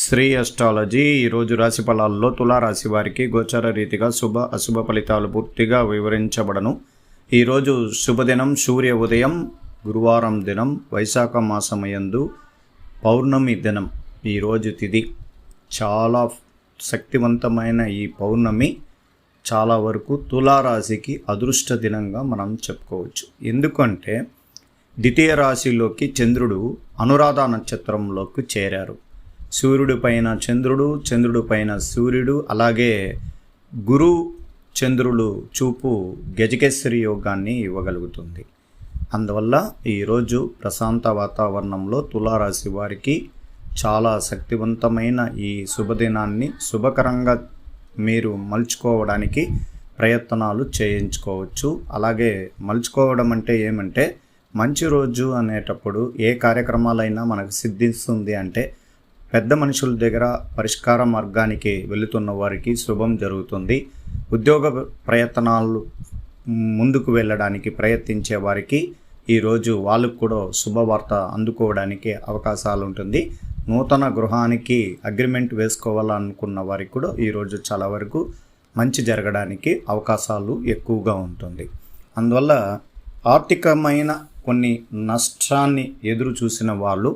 Shri astrology ఈరోజు రాశి ఫలాల్లో తులారాశి వారికి గోచర రీతిగా శుభ అశుభ ఫలితాలు పూర్తిగా వివరించబడను. ఈరోజు శుభదినం సూర్య ఉదయం, గురువారం దినం, వైశాఖ మాసమయందు పౌర్ణమి దినం. ఈరోజు తిథి చాలా శక్తివంతమైన ఈ పౌర్ణమి చాలా వరకు తులారాశికి అదృష్ట దినంగా మనం చెప్పుకోవచ్చు. ఎందుకంటే ద్వితీయ రాశిలోకి చంద్రుడు అనురాధ నక్షత్రంలోకి చేరారు. సూర్యుడి పైన చంద్రుడు, చంద్రుడి పైన సూర్యుడు, అలాగే గురు చంద్రులు చూపు గజకేసరి యోగాన్ని ఇవ్వగలుగుతుంది. అందువల్ల ఈరోజు ప్రశాంత వాతావరణంలో తులారాశి వారికి చాలా శక్తివంతమైన ఈ శుభదినాన్ని శుభకరంగా మీరు మలుచుకోవడానికి ప్రయత్నాలు చేయించుకోవచ్చు. అలాగే మలుచుకోవడం అంటే ఏమంటే, మంచి రోజు అనేటప్పుడు ఏ కార్యక్రమాలైనా మనకు సిద్ధిస్తుంది అంటే పెద్ద మనుషుల దగ్గర పరిష్కార మార్గానికి వెళుతున్న వారికి శుభం జరుగుతుంది. ఉద్యోగ ప్రయత్నాలు ముందుకు వెళ్ళడానికి ప్రయత్నించే వారికి ఈరోజు వాళ్ళకు కూడా శుభవార్త అందుకోవడానికి అవకాశాలు ఉంటుంది. నూతన గృహానికి అగ్రిమెంట్ వేసుకోవాలనుకున్న వారికి కూడా ఈరోజు చాలా వరకు మంచి జరగడానికి అవకాశాలు ఎక్కువగా ఉంటుంది. అందువల్ల ఆర్థికమైన కొన్ని నష్టాన్ని ఎదురు చూసిన వాళ్ళు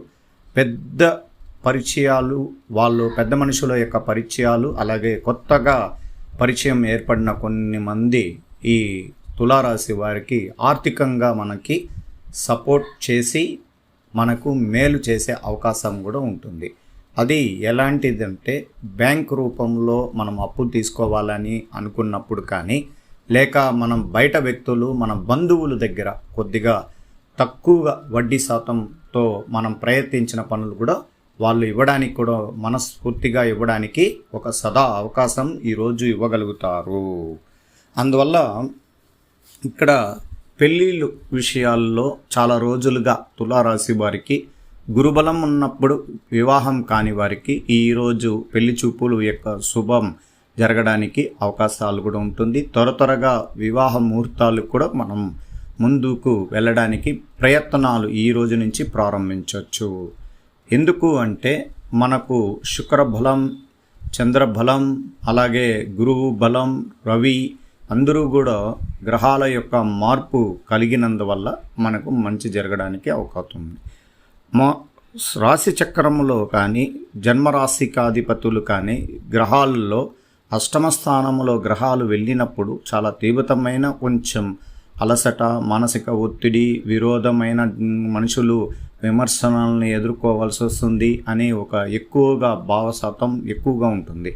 పెద్ద మనుషుల యొక్క పరిచయాలు, అలాగే కొత్తగా పరిచయం ఏర్పడిన కొన్ని మంది ఈ తులారాశి వారికి ఆర్థికంగా మనకి సపోర్ట్ చేసి మనకు మేలు చేసే అవకాశం కూడా ఉంటుంది. అది ఎలాంటిదంటే, బ్యాంక్ రూపంలో మనం అప్పు తీసుకోవాలని అనుకున్నప్పుడు కానీ, లేక మనం బయట వ్యక్తులు మన బంధువుల దగ్గర కొద్దిగా తక్కువగా వడ్డీ శాతంతో మనం ప్రయత్నించిన పనులు కూడా వాళ్ళు ఇవ్వడానికి కూడా మనస్ఫూర్తిగా ఇవ్వడానికి ఒక సదా అవకాశం ఈరోజు ఇవ్వగలుగుతారు. అందువల్ల ఇక్కడ పెళ్ళిళ్ళు విషయాల్లో చాలా రోజులుగా తులారాశి వారికి గురుబలం ఉన్నప్పుడు వివాహం కాని వారికి ఈరోజు పెళ్లి చూపులు యొక్క శుభం జరగడానికి అవకాశాలు కూడా ఉంటుంది. త్వరగా వివాహ ముహూర్తాలు కూడా మనం ముందుకు వెళ్ళడానికి ప్రయత్నాలు ఈ రోజు నుంచి ప్రారంభించవచ్చు. ఎందుకు అంటే మనకు శుక్రబలం, చంద్రబలం, అలాగే గురువు బలం, రవి అందరూ కూడా గ్రహాల యొక్క మార్పు కలిగినందువల్ల మనకు మంచి జరగడానికి అవకాశం ఉంది. రాశి చక్రంలో కానీ, జన్మరాశికాధిపతులు కానీ గ్రహాలలో అష్టమ స్థానంలో గ్రహాలు వెళ్ళినప్పుడు చాలా తీవ్రమైన కొంచెం అలసట, మానసిక ఒత్తిడి, విరోధమైన మనుషులు విమర్శనల్ని ఎదుర్కోవాల్సి వస్తుంది అని ఒక ఎక్కువగా భావశాతం ఎక్కువగా ఉంటుంది.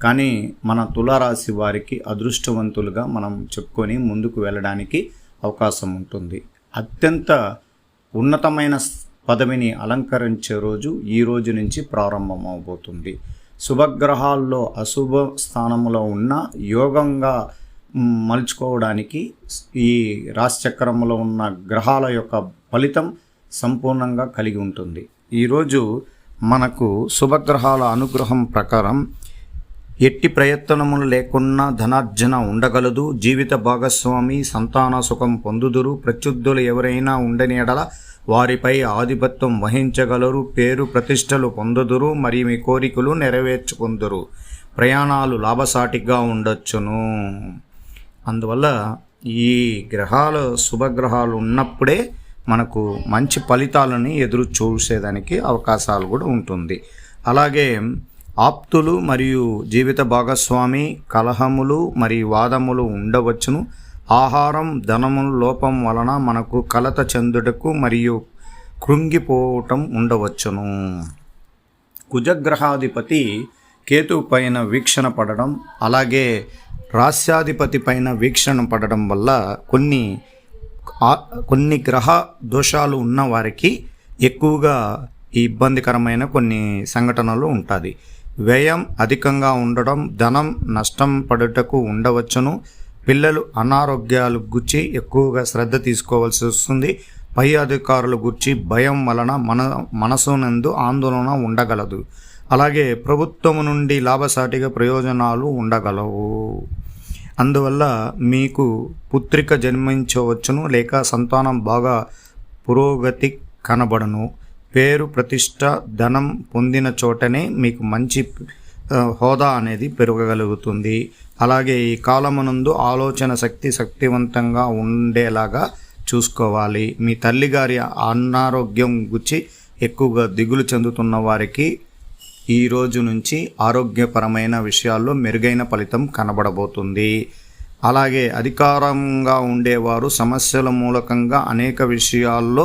కానీ మన తులారాశి వారికి అదృష్టవంతులుగా మనం చెప్పుకొని ముందుకు వెళ్ళడానికి అవకాశం ఉంటుంది. అత్యంత ఉన్నతమైన పదవిని అలంకరించే రోజు ఈ రోజు నుంచి ప్రారంభమవబోతుంది. శుభగ్రహాల్లో అశుభ స్థానంలో ఉన్న యోగంగా మలుచుకోవడానికి ఈ రాశిచక్రంలో ఉన్న గ్రహాల యొక్క ఫలితం సంపూర్ణంగా కలిగి ఉంటుంది. ఈరోజు మనకు శుభగ్రహాల అనుగ్రహం ప్రకారం ఎట్టి ప్రయత్నములు లేకున్నా ధనార్జన ఉండగలదు. జీవిత భాగస్వామి సంతాన సుఖం పొందుదురు. ప్రత్యర్థులు ఎవరైనా ఉండని ఎడల వారిపై ఆధిపత్యం వహించగలరు. పేరు ప్రతిష్టలు పొందుదురు. మరియు మీ కోరికలు నెరవేర్చుకుందురు. ప్రయాణాలు లాభసాటిగా ఉండొచ్చును. అందువల్ల ఈ గ్రహాలు శుభగ్రహాలు ఉన్నప్పుడే మనకు మంచి ఫలితాలని ఎదురు చూసేదానికి అవకాశాలు కూడా ఉంటుంది. అలాగే ఆప్తులు మరియు జీవిత భాగస్వామి కలహములు మరియు వాదములు ఉండవచ్చును. ఆహారం, ధనముల లోపం వలన మనకు కలత చెందుటకు మరియు కృంగిపోవటం ఉండవచ్చును. కుజగ్రహాధిపతి కేతు పైన వీక్షణ పడడం, అలాగే రాస్యాధిపతి పైన వీక్షణ పడడం వల్ల కొన్ని గ్రహ దోషాలు ఉన్న వారికి ఎక్కువగా ఇబ్బందికరమైన కొన్ని సంఘటనలు ఉంటుంది. వ్యయం అధికంగా ఉండడం, ధనం నష్టం పడుటకు ఉండవచ్చును. పిల్లలు అనారోగ్యాలు గురించి ఎక్కువగా శ్రద్ధ తీసుకోవాల్సి వస్తుంది. పై అధికారుల గురించి భయం వలన మనసునందు ఆందోళన ఉండగలదు. అలాగే ప్రభుత్వం నుండి లాభసాటిగా ప్రయోజనాలు ఉండగలవు. అందువల్ల మీకు పుత్రిక జన్మించవచ్చును, లేక సంతానం బాగా పురోగతి కనబడను. పేరు ప్రతిష్ట ధనం పొందిన చోటనే మీకు మంచి హోదా అనేది పెరగగలుగుతుంది. అలాగే ఈ కాలమునందు ఆలోచన శక్తివంతంగా ఉండేలాగా చూసుకోవాలి. మీ తల్లిగారి అనారోగ్యం గురించి ఎక్కువగా దిగులు చెందుతున్న వారికి ఈ రోజు నుంచి ఆరోగ్యపరమైన విషయాల్లో మెరుగైన ఫలితం కనబడబోతుంది. అలాగే అధికారంగా ఉండేవారు సమస్యల మూలకంగా అనేక విషయాల్లో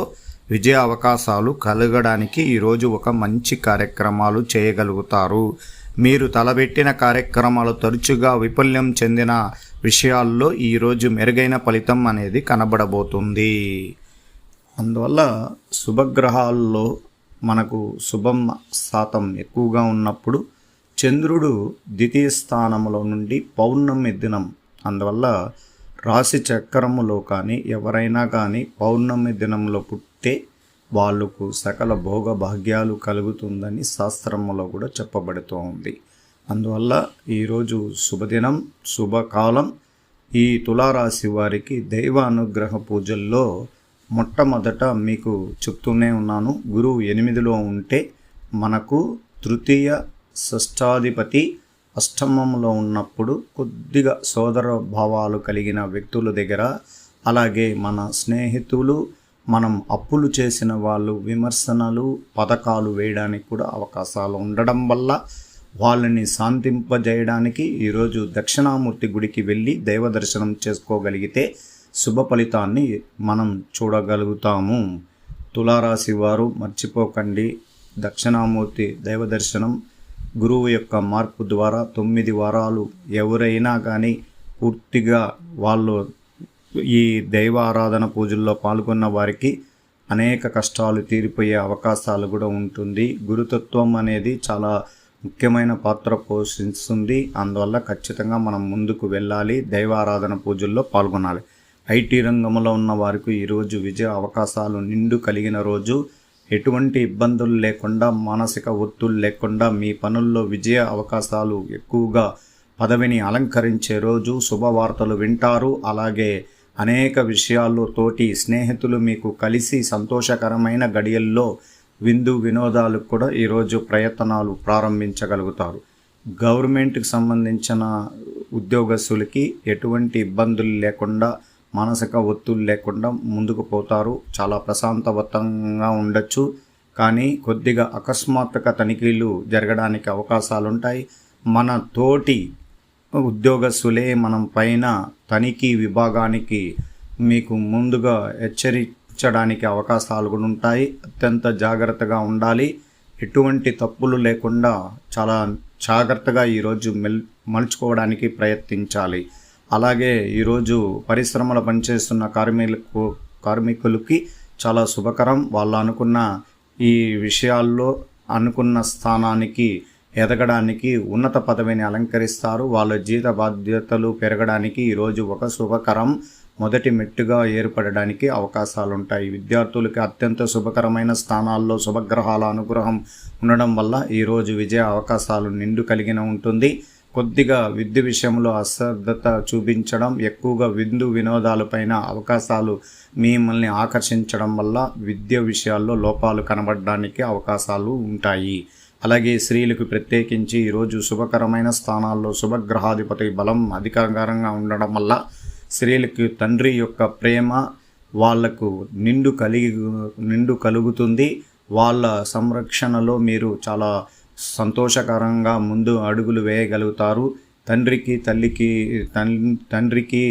విజయ అవకాశాలు కలగడానికి ఈరోజు ఒక మంచి కార్యక్రమాలు చేయగలుగుతారు. మీరు తలబెట్టిన కార్యక్రమాలు తరచుగా విఫల్యం చెందిన విషయాల్లో ఈరోజు మెరుగైన ఫలితం అనేది కనబడబోతుంది. అందువల్ల శుభగ్రహాల్లో మనకు శుభం శాతం ఎక్కువగా ఉన్నప్పుడు చంద్రుడు ద్వితీయ స్థానంలో నుండి పౌర్ణమి దినం, అందువల్ల రాశి చక్రములో కానీ ఎవరైనా కానీ పౌర్ణమి దినంలో పుట్టే వాళ్ళకు సకల భోగ భాగ్యాలు కలుగుతుందని శాస్త్రములో కూడా చెప్పబడుతూ ఉంది. అందువల్ల ఈరోజు శుభదినం, శుభకాలం. ఈ తులారాశి వారికి దైవ అనుగ్రహ పూజల్లో మొట్టమొదట మీకు చెప్తూనే ఉన్నాను, గురువు 8లో ఉంటే మనకు తృతీయ షష్ఠాధిపతి అష్టమంలో ఉన్నప్పుడు కొద్దిగా సోదర భావాలు కలిగిన వ్యక్తుల దగ్గర, అలాగే మన స్నేహితులు, మనం అప్పులు చేసిన వాళ్ళు విమర్శనలు పథకాలు వేయడానికి కూడా అవకాశాలు ఉండడం వల్ల వాళ్ళని శాంతింపజేయడానికి ఈరోజు దక్షిణామూర్తి గుడికి వెళ్ళి దైవ దర్శనం చేసుకోగలిగితే శుభ ఫలితాన్ని మనం చూడగలుగుతాము. తులారాశి వారు మర్చిపోకండి, దక్షిణామూర్తి దైవ దర్శనం గురువు యొక్క మార్పు ద్వారా 9 వారాలు ఎవరైనా కానీ పూర్తిగా వాళ్ళు ఈ దైవ ఆరాధన పూజల్లో పాల్గొన్న వారికి అనేక కష్టాలు తీరిపోయే అవకాశాలు కూడా ఉంటుంది. గురుతత్వం అనేది చాలా ముఖ్యమైన పాత్ర పోషిస్తుంది. అందువల్ల ఖచ్చితంగా మనం ముందుకు వెళ్ళాలి, దైవ ఆరాధన పూజల్లో పాల్గొనాలి. ఐటీ రంగంలో ఉన్న వారికి ఈరోజు విజయ అవకాశాలు నిండు కలిగిన రోజు. ఎటువంటి ఇబ్బందులు లేకుండా, మానసిక ఒత్తిళ్ళు లేకుండా మీ పనుల్లో విజయ అవకాశాలు ఎక్కువగా పదవిని అలంకరించే రోజు. శుభవార్తలు వింటారు. అలాగే అనేక విషయాల్లో తోటి స్నేహితులు మీకు కలిసి సంతోషకరమైన గడియల్లో విందు వినోదాలకు కూడా ఈరోజు ప్రయత్నాలు ప్రారంభించగలుగుతారు. గవర్నమెంట్కి సంబంధించిన ఉద్యోగస్తులకి ఎటువంటి ఇబ్బందులు లేకుండా, మానసిక ఒత్తిడి లేకుండా ముందుకు పోతారు. చాలా ప్రశాంతవంతంగా ఉండొచ్చు. కానీ కొద్దిగా అకస్మాత్తుగా తనిఖీలు జరగడానికి అవకాశాలు ఉంటాయి. మన తోటి ఉద్యోగస్తులే మనం పైన తనిఖీ విభాగానికి మీకు ముందుగా హెచ్చరించడానికి అవకాశాలు కూడా ఉంటాయి. అత్యంత జాగ్రత్తగా ఉండాలి. ఎటువంటి తప్పులు లేకుండా చాలా జాగ్రత్తగా ఈరోజు మలుచుకోవడానికి ప్రయత్నించాలి. అలాగే ఈరోజు పరిశ్రమలో పనిచేస్తున్న కార్మికులకి చాలా శుభకరం. వాళ్ళు అనుకున్న ఈ విషయాల్లో అనుకున్న స్థానానికి ఎదగడానికి, ఉన్నత పదవిని అలంకరిస్తారు. వాళ్ళ జీత బాధ్యతలు పెరగడానికి ఈరోజు ఒక శుభకరం, మొదటి మెట్టుగా ఏర్పడడానికి అవకాశాలు ఉంటాయి. విద్యార్థులకి అత్యంత శుభకరమైన స్థానాల్లో శుభగ్రహాల అనుగ్రహం ఉండడం వల్ల ఈరోజు విజయ అవకాశాలు నిండు కలిగిన ఉంటుంది. కొద్దిగా విద్య విషయంలో అశ్రద్ధత చూపించడం, ఎక్కువగా విందు వినోదాలపైన అవకాశాలు మిమ్మల్ని ఆకర్షించడం వల్ల విద్య విషయాల్లో లోపాలు కనబడడానికి అవకాశాలు ఉంటాయి. అలాగే స్త్రీలకు ప్రత్యేకించి ఈరోజు శుభకరమైన స్థానాల్లో శుభగ్రహాధిపతి బలం అధికారంగా ఉండడం వల్ల స్త్రీలకు తండ్రి యొక్క ప్రేమ వాళ్లకు నిండు కలుగుతుంది. వాళ్ళ సంరక్షణలో మీరు చాలా సంతోషకరంగా ముందు అడుగులు వేయగలుగుతారు. తండ్రికి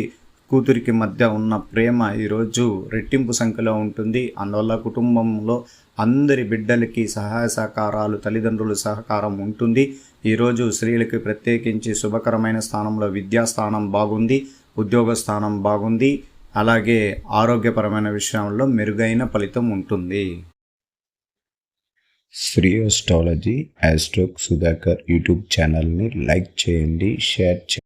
కూతురికి మధ్య ఉన్న ప్రేమ ఈరోజు రెట్టింపు సంఖ్యలో ఉంటుంది. అందువల్ల కుటుంబంలో అందరి బిడ్డలకి సహాయ సహకారాలు, తల్లిదండ్రుల సహకారం ఉంటుంది. ఈరోజు స్త్రీలకు ప్రత్యేకించి శుభకరమైన స్థానంలో విద్యాస్థానం బాగుంది, ఉద్యోగ స్థానం బాగుంది. అలాగే ఆరోగ్యపరమైన విషయంలో మెరుగైన ఫలితం ఉంటుంది. శ్రీ అస్ట్రాలజీ ఆస్ట్రోక్ సుధాకర్ యూట్యూబ్ ఛానల్ని లైక్ చేయండి, షేర్ చేయండి.